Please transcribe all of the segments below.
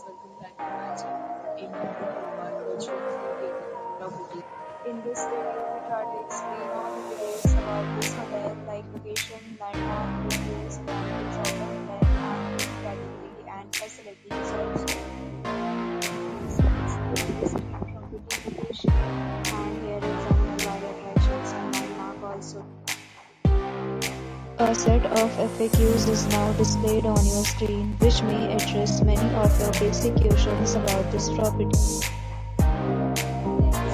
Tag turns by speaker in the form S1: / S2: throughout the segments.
S1: welcome back to my channel. In beautiful part which will be property. In this video, we try to explain all the details about this hotel, like location, landmark, reviews, boundaries of the hotel, and category and facilities also. This is from pretty location, and here is some nearby attractions and landmark also. A set of FAQs is now displayed on your screen, which may address many of your basic questions about this property. Next,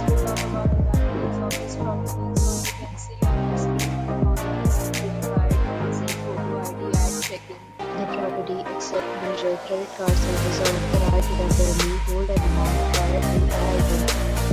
S1: we'll talk about the benefits of this property. So you can see on the screen the following verified using photo ID at check-in. The property accepts major credit card service or the right to temporarily hold an amount prior to arrival.